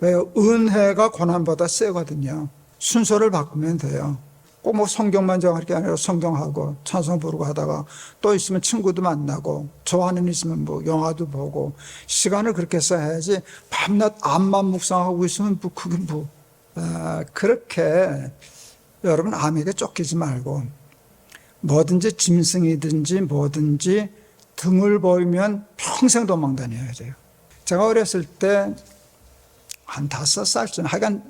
왜요? 은혜가 고난보다 세거든요. 순서를 바꾸면 돼요. 꼭 뭐 성경만 정할 게 아니라 성경하고 찬송 부르고 하다가 또 있으면 친구도 만나고 좋아하는 일 있으면 뭐 영화도 보고 시간을 그렇게 써야지 밤낮 암만 묵상하고 있으면 뭐 그게 뭐 그렇게 여러분 암에게 쫓기지 말고 뭐든지 짐승이든지 뭐든지 등을 보이면 평생 도망 다녀야 돼요. 제가 어렸을 때 한 5살쯤 하여간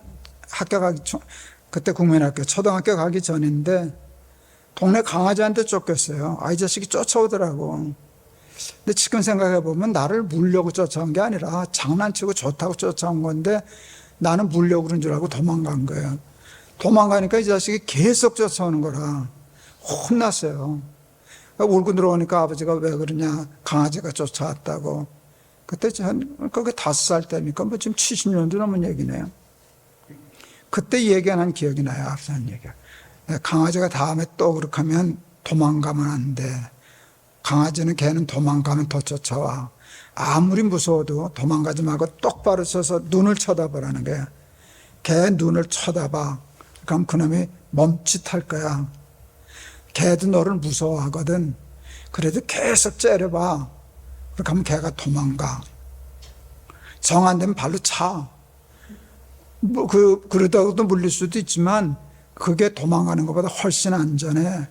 학교 가기 전 그때 국민학교 초등학교 가기 전인데 동네 강아지한테 쫓겼어요. 이 자식이 쫓아오더라고. 근데 지금 생각해 보면 나를 물려고 쫓아온 게 아니라 장난치고 좋다고 쫓아온 건데 나는 물려고 그런 줄 알고 도망간 거예요. 도망가니까 이 자식이 계속 쫓아오는 거라 혼났어요. 울고 들어오니까 아버지가 왜 그러냐, 강아지가 쫓아왔다고. 그때 그게 5살 때니까 뭐 지금 70년도 넘은 얘기네요. 그때 얘기하는 기억이 나요. 앞서 한 얘기가. 강아지가 다음에 또 그렇게 하면 도망가면 안 돼. 강아지는 걔는 도망가면 더 쫓아와. 아무리 무서워도 도망가지 말고 똑바로 서서 눈을 쳐다보라는 거야. 걔 눈을 쳐다봐. 그럼 그놈이 멈칫할 거야. 걔도 너를 무서워하거든. 그래도 계속 째려봐. 그렇게 하면 걔가 도망가. 정 안 되면 발로 차. 뭐 그러다가도 물릴 수도 있지만 그게 도망가는 것보다 훨씬 안전해.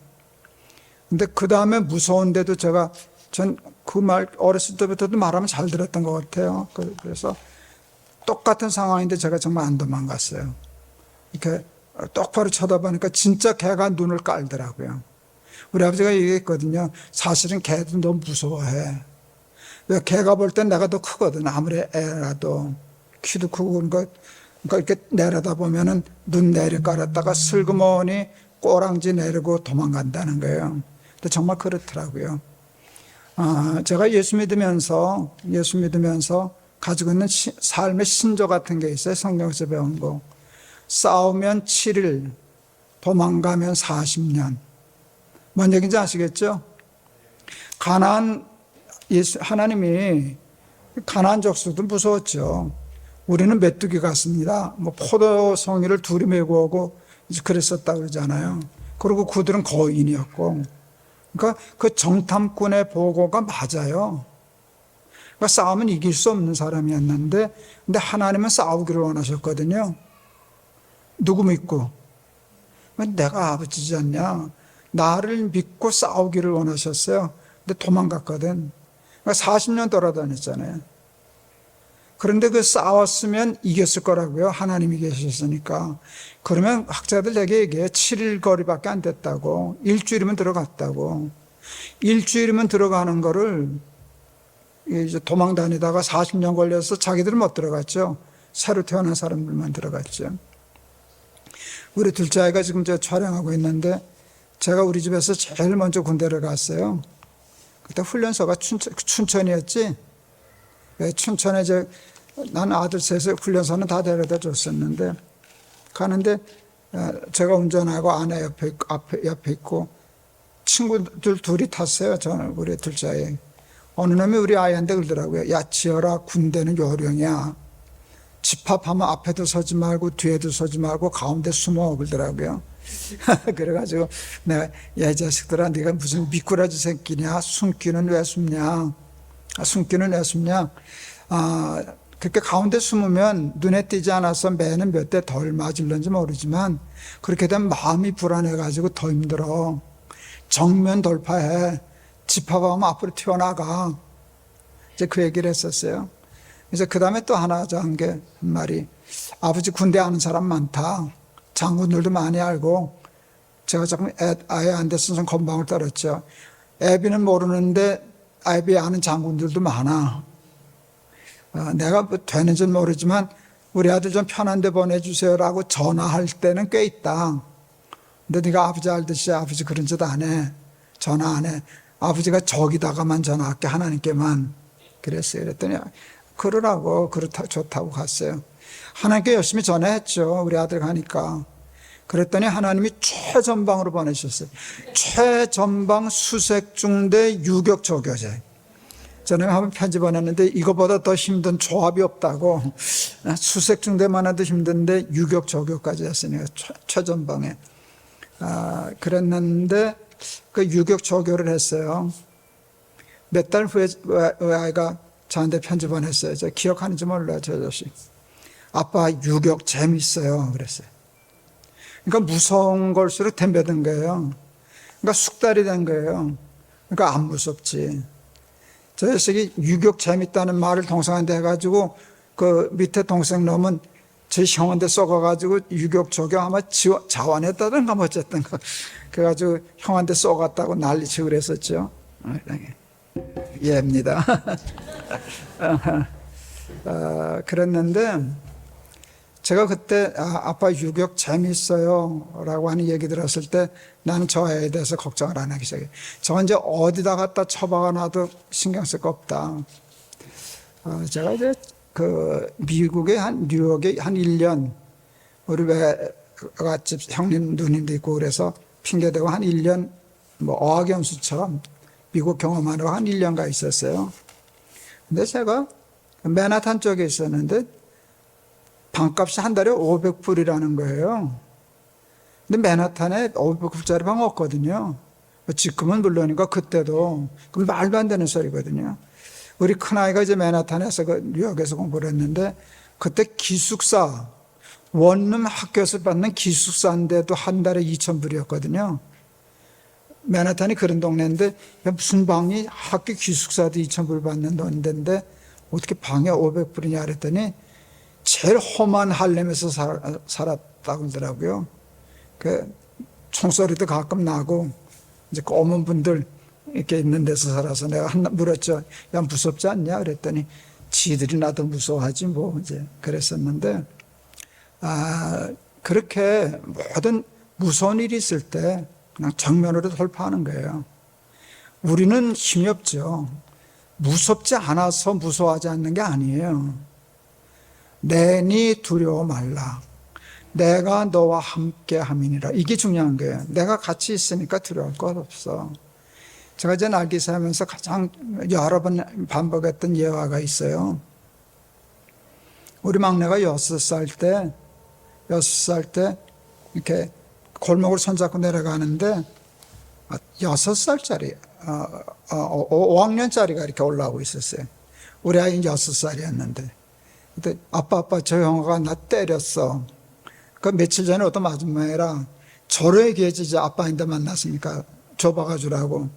근데 그 다음에 무서운데도 전 그 말 어렸을 때부터도 말하면 잘 들었던 것 같아요. 그래서 똑같은 상황인데 제가 정말 안 도망갔어요. 이렇게 똑바로 쳐다보니까 진짜 개가 눈을 깔더라고요. 우리 아버지가 얘기했거든요. 사실은 개도 너무 무서워해. 왜 개가 볼 땐 내가 더 크거든. 아무리 애라도 키도 크고 그러니까 이렇게 내려다보면은 눈 내리 깔았다가 슬그머니 꼬랑지 내리고 도망간다는 거예요. 근데 정말 그렇더라고요. 제가 예수 믿으면서 가지고 있는 삶의 신조 같은 게 있어요. 성경에서 배운 거. 싸우면 7일, 도망가면 40년. 뭔 얘기인지 아시겠죠? 하나님이 가나안 족속도 무서웠죠. 우리는 메뚜기 같습니다. 뭐 포도송이를 둘이 메고 오고 그랬었다 그러잖아요. 그리고 그들은 거인이었고. 그러니까 그 정탐꾼의 보고가 맞아요. 그러니까 싸우면 이길 수 없는 사람이었는데, 근데 하나님은 싸우기를 원하셨거든요. 누구 믿고? 내가 아버지지 않냐? 나를 믿고 싸우기를 원하셨어요. 근데 도망갔거든. 그러니까 40년 돌아다녔잖아요. 그런데 그 싸웠으면 이겼을 거라고요. 하나님이 계셨으니까. 그러면 학자들 내게 얘기해. 7일 거리밖에 안 됐다고. 일주일이면 들어갔다고. 일주일이면 들어가는 거를 이제 도망 다니다가 40년 걸려서 자기들은 못 들어갔죠. 새로 태어난 사람들만 들어갔죠. 우리 둘째 아이가 지금 저 촬영하고 있는데 제가 우리 집에서 제일 먼저 군대를 갔어요. 그때 훈련소가 춘천이었지. 춘천에 난 아들 셋을 훈련소는 다 데려다 줬었는데 가는데 제가 운전하고 아내 옆에 있고 친구들 둘이 탔어요. 저는 우리 둘째 아이. 어느 놈이 우리 아이한테 그러더라고요. 야, 지어라, 군대는 요령이야. 집합하면 앞에도 서지 말고 뒤에도 서지 말고 가운데 숨어 그러더라고요. 그래가지고 내가 야, 이 자식들아, 네가 무슨 미꾸라지 새끼냐? 숨기는 왜 숨냐? 숨기는 왜 숨냐? 그렇게 가운데 숨으면 눈에 띄지 않아서 매는 몇 대 덜 맞을런지 모르지만 그렇게 되면 마음이 불안해가지고 더 힘들어. 정면 돌파해. 집합하면 앞으로 튀어나가. 이제 그 얘기를 했었어요. 이제 그 다음에 또 하나 한 게 한 말이 아버지 군대 아는 사람 많다. 장군들도 많이 알고 제가 조금 아예 안 됐어서 건방을 떨었죠. 애비는 모르는데 애비 아는 장군들도 많아. 내가 뭐 되는지는 모르지만 우리 아들 좀 편한 데 보내주세요라고 전화할 때는 꽤 있다. 근데 네가 아버지 알듯이 아버지 그런 짓 안 해. 전화 안 해. 아버지가 저기다가만 전화할게, 하나님께만. 그랬어요. 그랬더니 그러라고 좋다고 갔어요. 하나님께 열심히 전화했죠. 우리 아들 가니까. 그랬더니 하나님이 최전방으로 보내셨어요. 최전방 수색중대 유격 조교제. 전에 한번 편지 보냈는데 이거보다 더 힘든 조합이 없다고. 수색 중대만 해도 힘든데 유격 조교까지 했으니까 최전방에. 그랬는데 그 유격 조교를 했어요. 몇 달 후에 아이가 저한테 편지 보냈어요. 저 기억하는지 몰라요, 저 자식. 아빠 유격 재밌어요. 그랬어요. 그러니까 무서운 걸수록 덤벼든 거예요. 그러니까 숙달이 된 거예요. 그러니까 안 무섭지. 저 자식이 유격 재밌다는 말을 동생한테 해가지고 그 밑에 동생 놈은 제 형한테 쏘가가지고 유격 조교 아마 자원했다든가 뭐 어쨌든가 그래가지고 형한테 쏘갔다고 난리치고 그랬었죠. 예입니다. 그랬는데 제가 그때 아빠 유격 재밌어요 라고 하는 얘기 들었을 때 나는 저 애에 대해서 걱정을 안 하기 시작해요. 저 이제 어디다 갖다 처박아 놔도 신경 쓸 거 없다. 제가 이제 그 미국의 뉴욕에 한 1년 우리 외갓집 형님 누님도 있고 그래서 핑계대고 한 1년 뭐 어학연수처럼 미국 경험하러 한 1년가 있었어요. 근데 제가 맨하탄 쪽에 있었는데 방값이 한 달에 $500이라는 거예요. 근데 맨하탄에 $500짜리 방 없거든요. 지금은 물론이고 그때도 그 말도 안 되는 소리거든요. 우리 큰아이가 이제 맨하탄에서 뉴욕에서 공부를 했는데 그때 기숙사 원룸 학교에서 받는 기숙사인데도 한 달에 $2,000이었거든요. 맨하탄이 그런 동네인데 무슨 방이 학교 기숙사도 $2,000 받는 돈인데 어떻게 방에 $500이냐 그랬더니 제일 험한 할렘에서 살았다고 그러더라고요. 그 총소리도 가끔 나고 이제 검은 분들 이렇게 있는 데서 살아서 내가 물었죠. 야 무섭지 않냐 그랬더니 지들이 나도 무서워하지 뭐 이제 그랬었는데 그렇게 모든 무서운 일이 있을 때 그냥 정면으로 돌파하는 거예요. 우리는 힘이 없죠. 무섭지 않아서 무서워하지 않는 게 아니에요. 내니 두려워 말라. 내가 너와 함께 함이니라. 이게 중요한 거예요. 내가 같이 있으니까 두려울 것 없어. 제가 이제 날개사 하면서 가장 여러 번 반복했던 예화가 있어요. 우리 막내가 6살 때 이렇게 골목을 손잡고 내려가는데 6살짜리 5학년짜리가 이렇게 올라오고 있었어요. 우리 아이는 6살이었는데 근데 아빠 저 형아가 나 때렸어. 그 며칠 전에 어떤 아줌마애랑 저로 얘기해주지 아빠인데 만났으니까 줘봐가 주라고.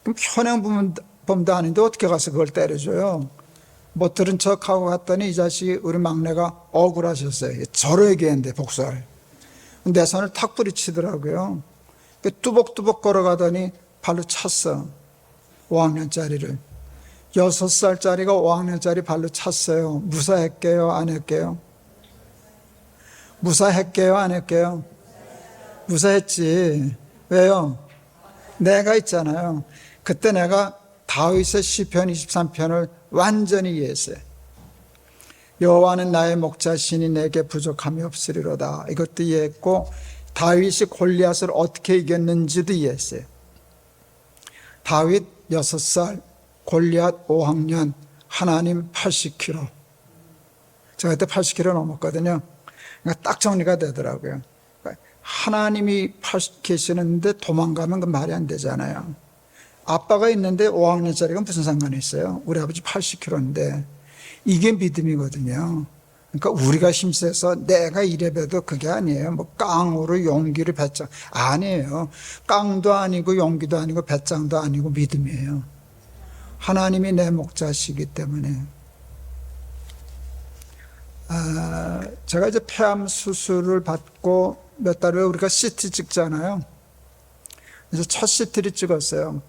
그럼 현행범도 아닌데 어떻게 가서 그걸 때려줘요. 못 들은 척하고 갔더니 이 자식이 우리 막내가 억울하셨어요. 저로 얘기했는데 복수를. 내 손을 탁 부리치더라고요. 뚜벅뚜벅 걸어가더니 발로 찼어. 5학년짜리를. 6살짜리가 5학년짜리 발로 찼어요. 무사했게요? 안 했게요? 무사했게요? 안 했게요? 무사했지. 왜요? 내가 있잖아요. 그때 내가 다윗의 시편 23편을 완전히 이해했어요. 여호와는 나의 목자시니 내게 부족함이 없으리로다. 이것도 이해했고 다윗이 골리앗을 어떻게 이겼는지도 이해했어요. 다윗 6살, 골리앗 5학년, 하나님 80kg. 제가 그때 80kg 넘었거든요. 그러니까 딱 정리가 되더라고요. 하나님이 계시는데 도망가면 그 말이 안 되잖아요. 아빠가 있는데 5학년짜리가 무슨 상관이 있어요? 우리 아버지 80kg인데 이게 믿음이거든요. 그러니까 우리가 힘세서 내가 이래봬도 그게 아니에요. 뭐 깡으로 용기를 배짱 아니에요. 깡도 아니고 용기도 아니고 배짱도 아니고 믿음이에요. 하나님이 내 목자시기 때문에. 제가 이제 폐암 수술을 받고 몇 달 후에 우리가 CT 찍잖아요. 그래서 첫 CT를 찍었어요.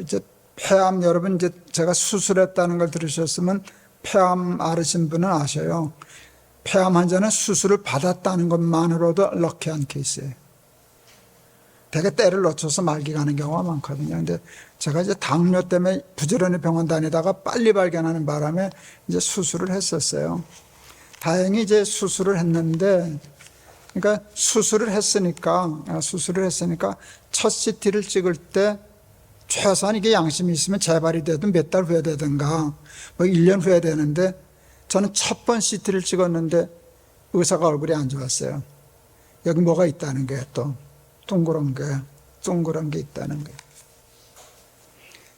이제 폐암 여러분 이제 제가 수술했다는 걸 들으셨으면 폐암 앓으신 분은 아셔요. 폐암 환자는 수술을 받았다는 것만으로도 럭키한 케이스예요. 되게 때를 놓쳐서 말기 가는 경우가 많거든요. 근데 제가 이제 당뇨 때문에 부지런히 병원 다니다가 빨리 발견하는 바람에 이제 수술을 했었어요. 다행히 이제 수술을 했는데, 그러니까 수술을 했으니까 첫 CT를 찍을 때 최소한 이게 양심이 있으면 재발이 되든 몇 달 후에 되든가 뭐 1년 후에 되는데, 저는 첫 번 CT를 찍었는데 의사가 얼굴이 안 좋았어요. 여기 뭐가 있다는 거예요. 또 동그란 게 있다는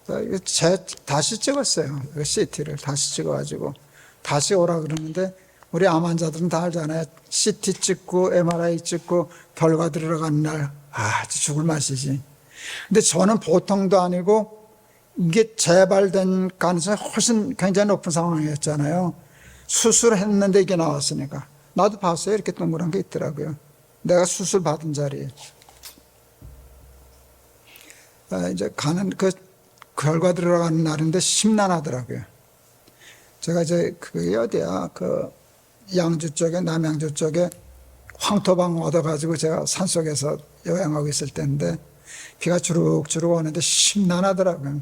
거예요. 다시 찍었어요. CT를 다시 찍어가지고 다시 오라 그러는데, 우리 암 환자들은 다 알잖아요. CT 찍고 MRI 찍고 결과 들어가는 날 죽을 맛이지. 근데 저는 보통도 아니고 이게 재발된 가능성이 훨씬 굉장히 높은 상황이었잖아요. 수술했는데 이게 나왔으니까. 나도 봤어요. 이렇게 동그란 게 있더라고요. 내가 수술 받은 자리에. 이제 가는 그 결과 들어가는 날인데 심란하더라고요. 제가 이제 그게 어디야, 양주 쪽에, 남양주 쪽에 황토방 얻어가지고 제가 산속에서 여행하고 있을 때인데 비가 주룩주룩 오는데 심란하더라고요.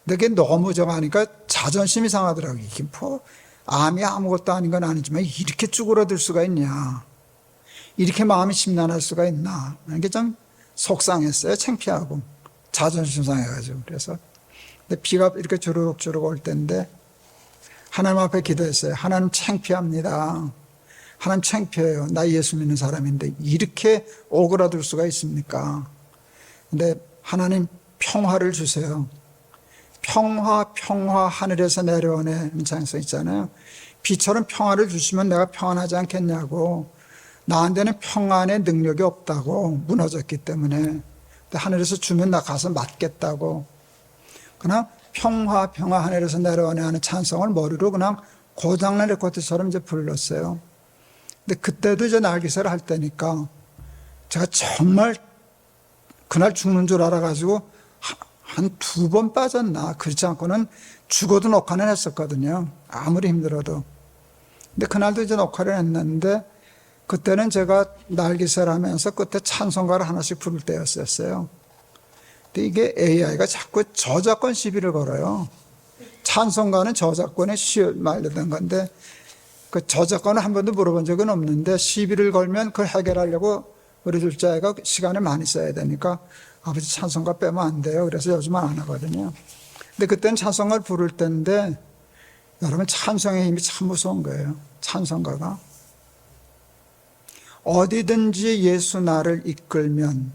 근데 그게 너무 정하니까 자존심이 상하더라고요. 이게 뭐 암이 아무것도 아닌 건 아니지만 이렇게 쭈그러들 수가 있냐, 이렇게 마음이 심란할 수가 있나, 이게 좀 속상했어요. 창피하고 자존심 상해가지고. 그래서 근데 비가 이렇게 주룩주룩 올 때인데 하나님 앞에 기도했어요. 하나님 창피합니다. 하나님 창피해요. 나 예수 믿는 사람인데 이렇게 오그라들 수가 있습니까? 근데 하나님 평화를 주세요. 평화 하늘에서 내려오는 찬송 있잖아요. 비처럼 평화를 주시면 내가 평안하지 않겠냐고. 나한테는 평안의 능력이 없다고, 무너졌기 때문에. 근데 하늘에서 주면 나 가서 맞겠다고. 그냥 평화 하늘에서 내려오네 하는 찬송을 머리로 그냥 고장난 레코드처럼 이제 불렀어요. 근데 그때도 이제 날기세를 할 때니까 제가 정말 그날 죽는 줄 알아가지고 한 2번 빠졌나. 그렇지 않고는 죽어도 녹화는 했었거든요. 아무리 힘들어도. 근데 그날도 이제 녹화를 했는데, 그때는 제가 날기세를 하면서 끝에 찬송가를 하나씩 부를 때였었어요. 근데 이게 AI가 자꾸 저작권 시비를 걸어요. 찬송가는 저작권에 말려든 건데, 그 저작권을 한 번도 물어본 적은 없는데 시비를 걸면 그걸 해결하려고 우리 둘째 아이가 시간을 많이 써야 되니까 아버지 찬송가 빼면 안 돼요. 그래서 요즘은 안 하거든요. 근데 그때는 찬송가를 부를 때인데, 여러분 찬송의 힘이 참 무서운 거예요. 찬송가가 어디든지 예수 나를 이끌면,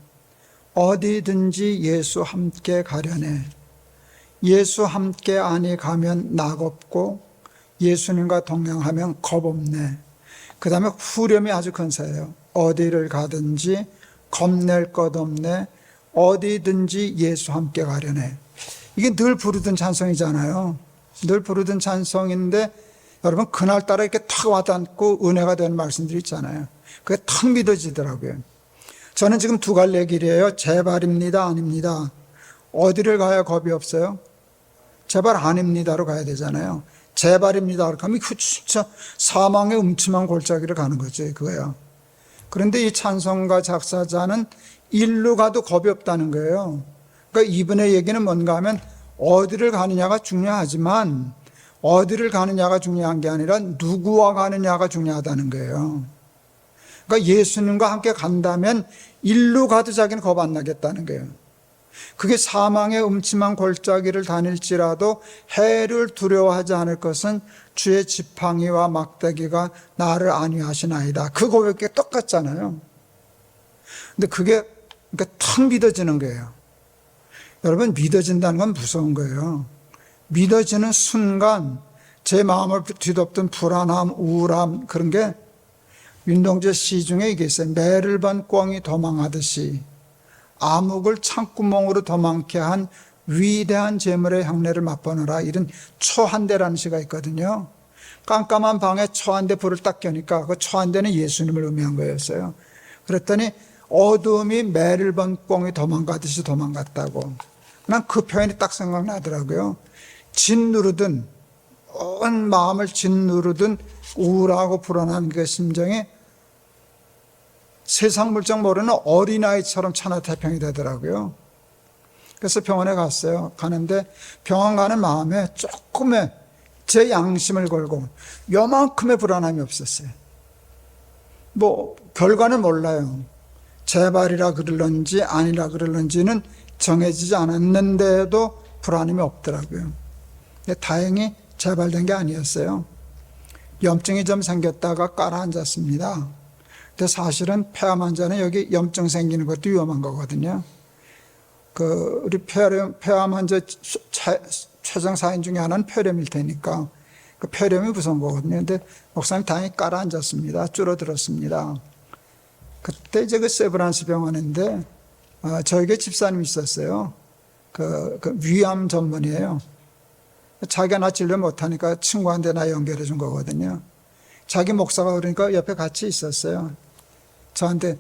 어디든지 예수 함께 가려네. 예수 함께 아니 가면 낙없고 예수님과 동행하면 겁없네. 그 다음에 후렴이 아주 근사해요. 어디를 가든지 겁낼 것 없네. 어디든지 예수 함께 가려네. 이게 늘 부르던 찬송이잖아요. 늘 부르던 찬송인데, 여러분 그날따라 이렇게 탁 와닿고 은혜가 되는 말씀들이 있잖아요. 그게 탁 믿어지더라고요. 저는 지금 두 갈래 길이에요. 제발입니다, 아닙니다. 어디를 가야 겁이 없어요? 제발 아닙니다로 가야 되잖아요. 제발입니다 그러면 그 진짜 사망의 음침한 골짜기를 가는 거죠. 그거야. 그런데 이 찬송가 작사자는 일로 가도 겁이 없다는 거예요. 그러니까 이분의 얘기는 뭔가 하면, 어디를 가느냐가 중요하지만 어디를 가느냐가 중요한 게 아니라 누구와 가느냐가 중요하다는 거예요. 그러니까 예수님과 함께 간다면 일로 가도 자기는 겁 안 나겠다는 거예요. 그게 사망의 음침한 골짜기를 다닐지라도 해를 두려워하지 않을 것은 주의 지팡이와 막대기가 나를 안위하시나이다. 그 고백이 똑같잖아요. 근데 그게 그러니까 탁 믿어지는 거예요. 여러분 믿어진다는 건 무서운 거예요. 믿어지는 순간 제 마음을 뒤덮던 불안함, 우울함, 그런 게, 윤동주 시 중에 이게 있어요. 매를 번 꿩이 도망하듯이 암흑을 창구멍으로 도망케 한 위대한 재물의 향내를 맛보느라. 이런 초한대라는 시가 있거든요. 깜깜한 방에 초한대 불을 딱 켜니까 그 초한대는 예수님을 의미한 거였어요. 그랬더니 어둠이 매를 번 꿩이 도망가듯이 도망갔다고. 난 그 표현이 딱 생각나더라고요. 짓누르든, 온 마음을 짓누르든 우울하고 불안한 그 심정이 세상 물정 모르는 어린아이처럼 천하태평이 되더라고요. 그래서 병원에 갔어요. 가는데 병원 가는 마음에 조금의 제 양심을 걸고 요만큼의 불안함이 없었어요. 뭐 결과는 몰라요. 재발이라 그럴런지 아니라 그럴런지는 정해지지 않았는데도 불안함이 없더라고요. 다행히 재발된 게 아니었어요. 염증이 좀 생겼다가 깔아앉았습니다. 근데 사실은 폐암 환자는 여기 염증 생기는 것도 위험한 거거든요. 우리 폐암 환자 최정 사인 중에 하나는 폐렴일 테니까 그 폐렴이 무서운 거거든요. 근데 목사님 다행히 깔아앉았습니다. 줄어들었습니다. 그때 이제 그 세브란스 병원인데 저에게 집사님이 있었어요. 그 위암 전문이에요. 자기가 나 진료 못하니까 친구한테 나 연결해 준 거거든요. 자기 목사가 그러니까 옆에 같이 있었어요. 저한테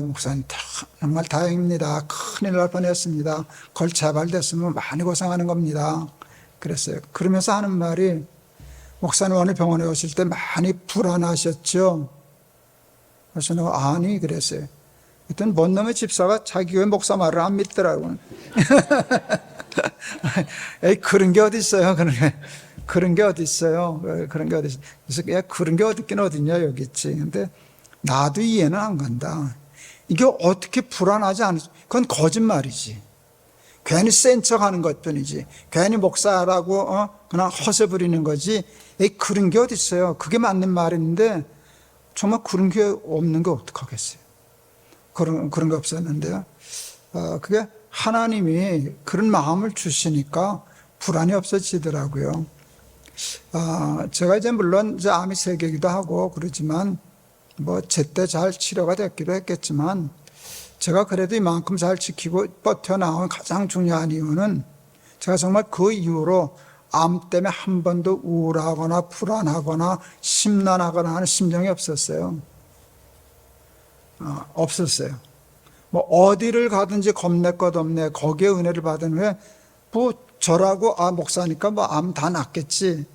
목사님 정말 다행입니다. 큰일 날 뻔했습니다. 걸 재발됐으면 많이 고생하는 겁니다. 그랬어요. 그러면서 하는 말이 목사님 오늘 병원에 오실 때 많이 불안하셨죠? 그래서 내가 아니 그랬어요. 그랬더니 뭔 놈의 집사가 자기 교회 목사 말을 안 믿더라고요. 에이 그런 게 어디 있어요? 그런 게 어디 있어요? 그런 게 어디 있어요? 그래서 야 그런 게 어디 있긴 어딨냐 여기 있지. 근데 나도 이해는 안 간다. 이게 어떻게 불안하지 않을 그건 거짓말이지. 괜히 센 척하는 것뿐이지. 괜히 목사라고 그냥 허세 부리는 거지. 에이 그런 게 어디 있어요? 그게 맞는 말인데 정말 그런 게 없는 게 어떡하겠어요? 그런 게 없었는데요. 그게 하나님이 그런 마음을 주시니까 불안이 없어지더라고요. 제가 이제 물론 이제 암이 3개기도 하고 그러지만 뭐 제때 잘 치료가 됐기도 했겠지만 제가 그래도 이만큼 잘 지키고 버텨나온 가장 중요한 이유는 제가 정말 그 이후로 암 때문에 한 번도 우울하거나 불안하거나 심란하거나 하는 심정이 없었어요. 없었어요. 뭐 어디를 가든지 겁낼 것 없네. 거기에 은혜를 받은 후에 뭐 저라고 목사니까 뭐 암 다 낫겠지.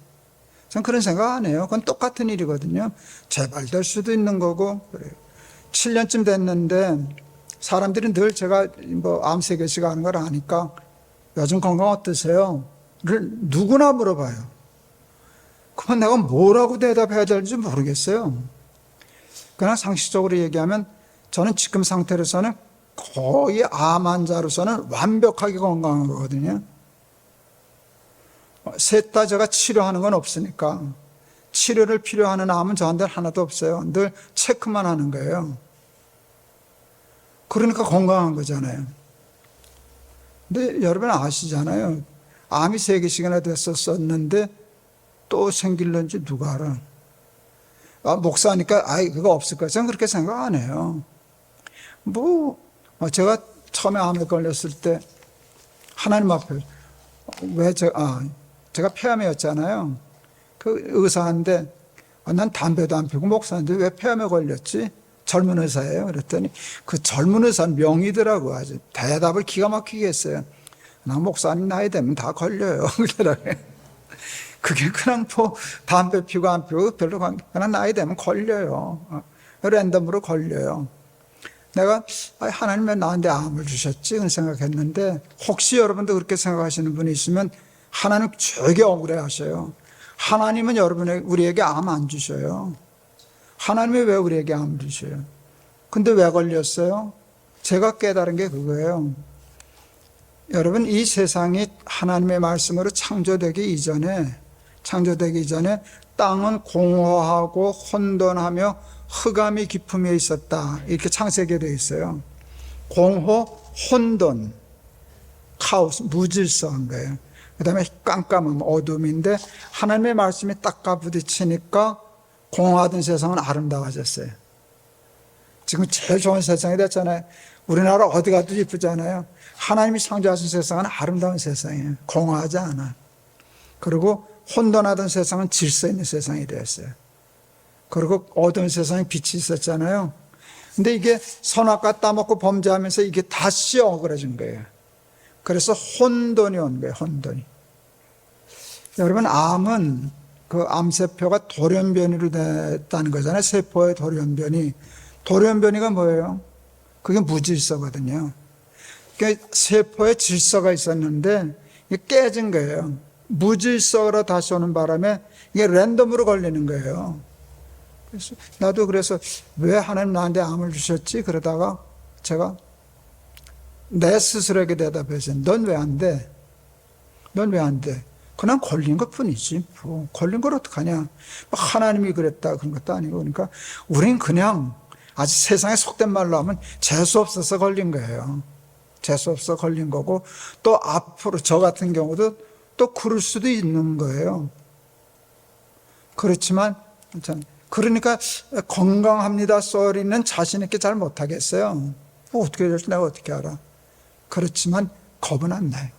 전 그런 생각 안 해요. 그건 똑같은 일이거든요. 재발될 수도 있는 거고 그래요. 7년쯤 됐는데 사람들이 늘 제가 뭐 암 3개씩 하는 걸 아니까 요즘 건강 어떠세요? 를 누구나 물어봐요. 그건 내가 뭐라고 대답해야 될지 모르겠어요. 그러나 상식적으로 얘기하면 저는 지금 상태로서는 거의 암 환자로서는 완벽하게 건강한 거거든요. 셋 다 제가 치료하는 건 없으니까 치료를 필요하는 암은 저한테는 하나도 없어요. 늘 체크만 하는 거예요. 그러니까 건강한 거잖아요. 근데 여러분 아시잖아요. 암이 3개씩이나 됐었는데 또 생길는지 누가 알아. 목사니까 그거 없을 거야. 저는 그렇게 생각 안 해요. 제가 처음에 암에 걸렸을 때 하나님 앞에 제가 폐암이었잖아요. 그 의사한테 난 담배도 안 피우고 목사인데 왜 폐암에 걸렸지? 젊은 의사예요. 그랬더니 그 젊은 의사는 명의더라고. 아주 대답을 기가 막히게 했어요. 나 목사님 나이 되면 다 걸려요. 그러더라고요. 그게 그냥 담배 피우고 안 피우고 별로 그냥 나이 되면 걸려요. 랜덤으로 걸려요. 내가 하나님 왜 나한테 암을 주셨지? 그런 생각했는데 혹시 여러분도 그렇게 생각하시는 분이 있으면 하나님 되게 억울해 하셔요. 하나님은 우리에게 암 안 주셔요. 하나님이 왜 우리에게 암을 주셔요? 근데 왜 걸렸어요? 제가 깨달은 게 그거예요. 여러분 이 세상이 하나님의 말씀으로 창조되기 이전에 땅은 공허하고 혼돈하며 흑암이 깊음에 있었다. 이렇게 창세기에 되어 있어요. 공허, 혼돈, 카오스, 무질서한 거예요. 그 다음에 깜깜함, 어둠인데 하나님의 말씀이 딱 가부딪히니까 공허하던 세상은 아름다워졌어요. 지금 제일 좋은 세상이 됐잖아요. 우리나라 어디 가도 이쁘잖아요. 하나님이 창조하신 세상은 아름다운 세상이에요. 공허하지 않아. 그리고 혼돈하던 세상은 질서 있는 세상이 되었어요. 그리고 어두운 세상에 빛이 있었잖아요. 근데 이게 선악과 따먹고 범죄하면서 이게 다시 어그러진 거예요. 그래서 혼돈이 온 거예요. 혼돈이. 여러분 암은 그 암세포가 돌연변이로 됐다는 거잖아요. 세포의 돌연변이가 뭐예요? 그게 무질서거든요. 그러니까 세포에 질서가 있었는데 이게 깨진 거예요. 무질서로 다시 오는 바람에 이게 랜덤으로 걸리는 거예요. 그래서 왜 하나님 나한테 암을 주셨지? 그러다가 제가 내 스스로에게 대답해서 넌 왜 안 돼? 넌 왜 안 돼? 그냥 걸린 것 뿐이지. 뭐 걸린 걸 어떡하냐. 하나님이 그랬다 그런 것도 아니고. 그러니까 우린 그냥 아주 세상에 속된 말로 하면 재수 없어서 걸린 거예요. 재수 없어서 걸린 거고, 또 앞으로 저 같은 경우도 또 그럴 수도 있는 거예요. 그렇지만 그러니까 건강합니다 소리는 자신 있게 잘 못하겠어요. 뭐 어떻게 될지 내가 어떻게 알아. 그렇지만 겁은 안 나요.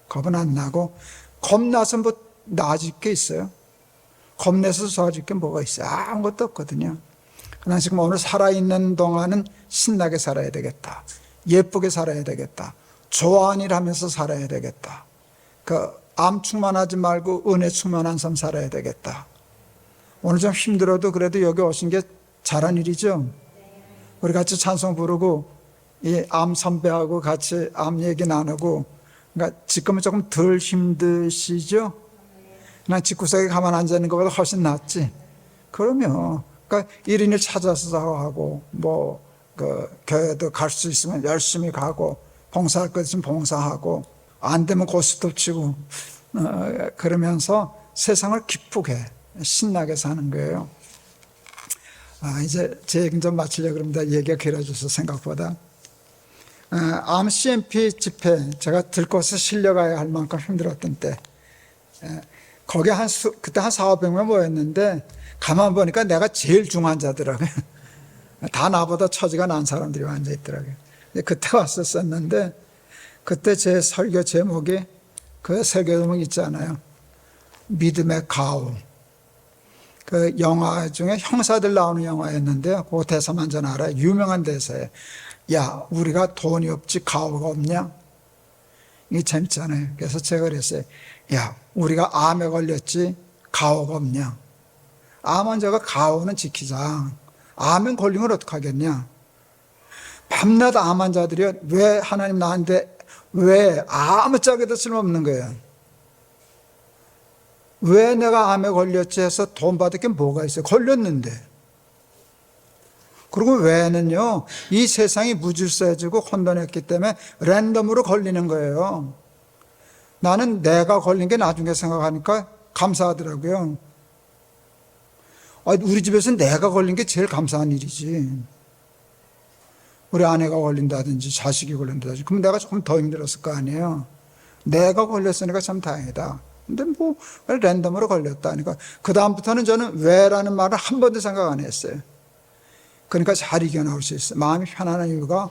겁은 안 나고, 겁나서 뭐 나아질 게 있어요? 겁내서 좋아질 게 뭐가 있어요? 아무것도 없거든요. 그냥 지금 오늘 살아있는 동안은 신나게 살아야 되겠다. 예쁘게 살아야 되겠다. 좋아하는 일 하면서 살아야 되겠다. 암 충만하지 말고 은혜 충만한 삶 살아야 되겠다. 오늘 좀 힘들어도 그래도 여기 오신 게 잘한 일이죠. 우리 같이 찬송 부르고 이 암 선배하고 같이 암 얘기 나누고, 그러니까 지금은 조금 덜 힘드시죠? 그냥 집구석에 가만 앉아 있는 것보다 훨씬 낫지. 그러면 그러니까 1인을 찾아서 하고, 교회도 갈 수 있으면 열심히 가고, 봉사할 것 있으면 봉사하고, 안 되면 고스톱 치고, 그러면서 세상을 기쁘게 신나게 사는 거예요. 이제 제 얘기 좀 마치려고 합니다. 얘기가 길어져서 생각보다. 암 CMP 집회 제가 들고서 실려가야 할 만큼 힘들었던 때, 거기 그때 한 400명 모였는데 가만 보니까 내가 제일 중환자더라고요. 다 나보다 처지가 난 사람들이 앉아 있더라고요. 그때 왔었었는데, 그때 제 설교 제목이 그 설교 제목 있잖아요. 믿음의 가오. 그 영화 중에 형사들 나오는 영화였는데요. 그 대사만 전 알아요. 유명한 대사예요. 야, 우리가 돈이 없지 가오가 없냐? 이게 재밌잖아요. 그래서 제가 그랬어요. 야, 우리가 암에 걸렸지 가오가 없냐? 암 환자가 가오는 지키자. 암에 걸리면 어떡하겠냐? 밤낮 암 환자들이 왜 하나님 나한테 왜 아무짝에도 쓸모없는 거예요? 왜 내가 암에 걸렸지 해서 돈 받을 게 뭐가 있어요? 걸렸는데. 그리고 왜는요, 이 세상이 무질서해지고 혼돈했기 때문에 랜덤으로 걸리는 거예요. 나는 내가 걸린 게 나중에 생각하니까 감사하더라고요. 우리 집에서 내가 걸린 게 제일 감사한 일이지. 우리 아내가 걸린다든지 자식이 걸린다든지 그럼 내가 조금 더 힘들었을 거 아니에요. 내가 걸렸으니까 참 다행이다. 근데 뭐 랜덤으로 걸렸다니까. 그 다음부터는 저는 왜라는 말을 한 번도 생각 안 했어요. 그러니까 잘 이겨나올 수 있어요. 마음이 편안한 이유가,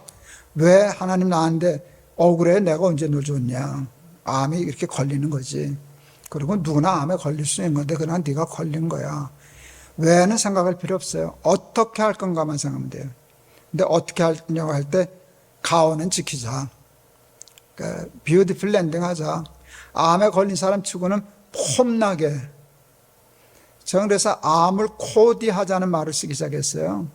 왜 하나님 나한테 억울해? 내가 언제 널 줬냐? 암이 이렇게 걸리는 거지. 그리고 누구나 암에 걸릴 수 있는 건데 그냥 네가 걸린 거야. 왜는 생각할 필요 없어요. 어떻게 할 건가만 생각하면 돼요. 근데 어떻게 하려고 할 때 가오는 지키자. 그러니까 뷰티풀 랜딩 하자. 암에 걸린 사람 치고는 폼나게. 저는 그래서 암을 코디하자는 말을 쓰기 시작했어요.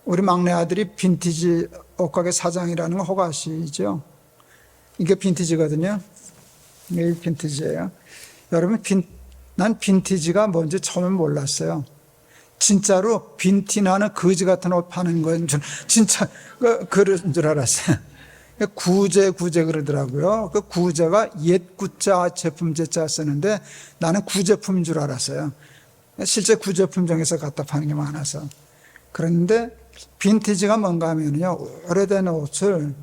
우리 막내 아들이 빈티지 옷가게 사장이라는 거 혹 아시죠? 이게 빈티지거든요. 이게 빈티지예요. 여러분, 난 빈티지가 뭔지 처음엔 몰랐어요. 진짜로 빈티나는 거지 같은 옷 파는 건 진짜 그런 줄 알았어요. 구제 그러더라고요. 그 구제가 옛 구자 제품 제자 쓰는데 나는 구제품인 줄 알았어요. 실제 구제품 중에서 갖다 파는 게 많아서. 그런데 빈티지가 뭔가 하면요, 오래된 옷을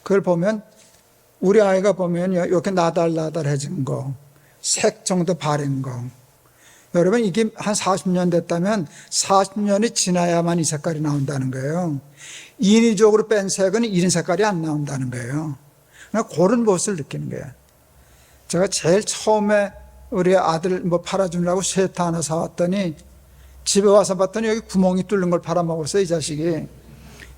그걸 보면 우리 아이가 보면요, 이렇게 나달나달해진 거, 색 정도 바른 거. 여러분, 이게 한 40년 됐다면 40년이 지나야만 이 색깔이 나온다는 거예요. 인위적으로 뺀 색은 이런 색깔이 안 나온다는 거예요. 그런 모습을 느끼는 거예요. 제가 제일 처음에 우리 아들 팔아주려고 쉐트 하나 사왔더니 집에 와서 봤더니 여기 구멍이 뚫린 걸 팔아먹었어요, 이 자식이.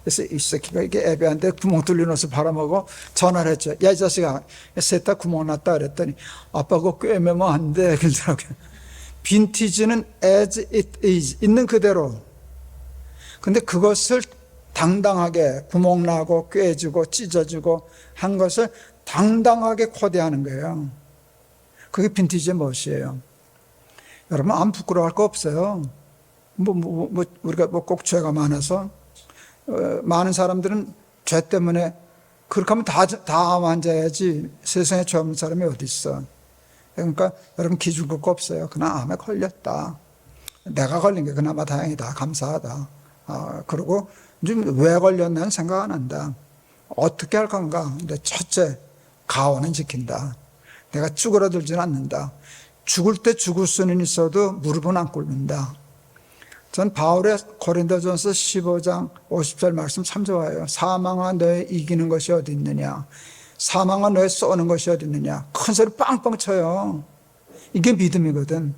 그래서 이 새끼가 이게 애비한테 구멍 뚫린 옷을 팔아먹어 전화를 했죠. 야, 이 자식아, 셋 다 구멍 났다 그랬더니 아빠 그거 꿰매면 안 돼 그러더라고요. 빈티지는 as it is, 있는 그대로. 근데 그것을 당당하게 구멍 나고 꿰주고 찢어지고 한 것을 당당하게 코디하는 거예요. 그게 빈티지의 멋이에요. 여러분, 안 부끄러워할 거 없어요. 우리가 꼭 죄가 많아서, 많은 사람들은 죄 때문에 그렇게 하면 다 환자야지 세상에 죄 없는 사람이 어디 있어. 그러니까 여러분 기죽을 거 없어요. 그냥 암에 걸렸다. 내가 걸린 게 그나마 다행이다. 감사하다. 그리고 지금 왜 걸렸나는 생각 안 한다. 어떻게 할 건가. 근데 첫째, 가오는 지킨다. 내가 쭈그러들지는 않는다. 죽을 때 죽을 수는 있어도 무릎은 안 꿇는다. 전 바울의 고린도전서 15장 50절 말씀 참 좋아요. 사망아 너의 이기는 것이 어디 있느냐. 사망아 너의 쏘는 것이 어디 있느냐. 큰 소리 빵빵 쳐요. 이게 믿음이거든.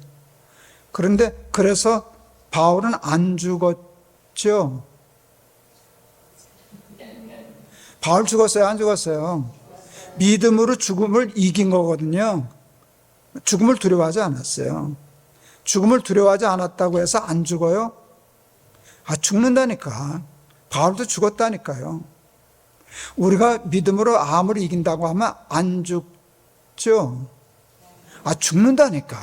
그런데 그래서 바울은 안 죽었죠. 바울 죽었어요? 안 죽었어요? 믿음으로 죽음을 이긴 거거든요. 죽음을 두려워하지 않았어요. 죽음을 두려워하지 않았다고 해서 안 죽어요? 죽는다니까. 바울도 죽었다니까요. 우리가 믿음으로 암을 이긴다고 하면 안 죽죠? 죽는다니까.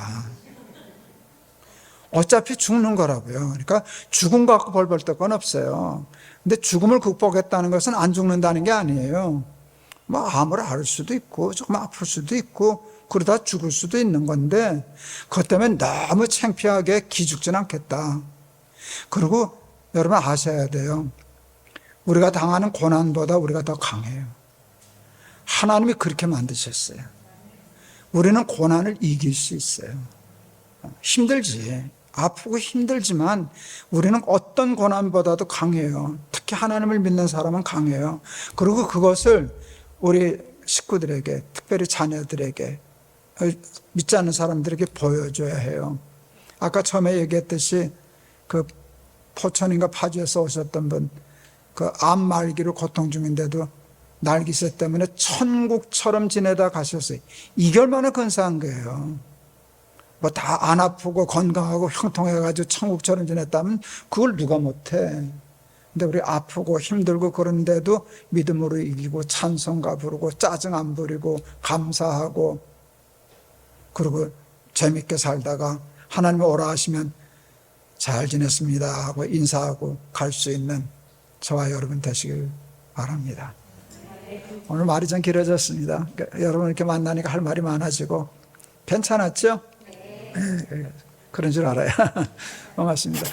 어차피 죽는 거라고요. 그러니까 죽음 갖고 벌 벌 건 없어요. 근데 죽음을 극복했다는 것은 안 죽는다는 게 아니에요. 암을 앓을 수도 있고 조금 아플 수도 있고 그러다 죽을 수도 있는 건데 그것 때문에 너무 창피하게 기죽진 않겠다. 그리고 여러분 아셔야 돼요. 우리가 당하는 고난보다 우리가 더 강해요. 하나님이 그렇게 만드셨어요. 우리는 고난을 이길 수 있어요. 힘들지. 아프고 힘들지만 우리는 어떤 고난보다도 강해요. 특히 하나님을 믿는 사람은 강해요. 그리고 그것을 우리 식구들에게, 특별히 자녀들에게, 믿지 않는 사람들에게 보여줘야 해요. 아까 처음에 얘기했듯이 그 포천인가 파주에서 오셨던 분, 그 암 말기로 고통 중인데도 날기세 때문에 천국처럼 지내다 가셨어요. 이게 얼마나 근사한 거예요. 뭐 다 안 아프고 건강하고 형통해가지고 천국처럼 지냈다면 그걸 누가 못해. 근데 우리 아프고 힘들고 그런데도 믿음으로 이기고 찬송가 부르고 짜증 안 부리고 감사하고 그리고 재밌게 살다가 하나님이 오라 하시면 잘 지냈습니다 하고 인사하고 갈 수 있는 저와 여러분 되시길 바랍니다. 오늘 말이 좀 길어졌습니다. 여러분 이렇게 만나니까 할 말이 많아지고 괜찮았죠? 네. 그런 줄 알아요. 고맙습니다.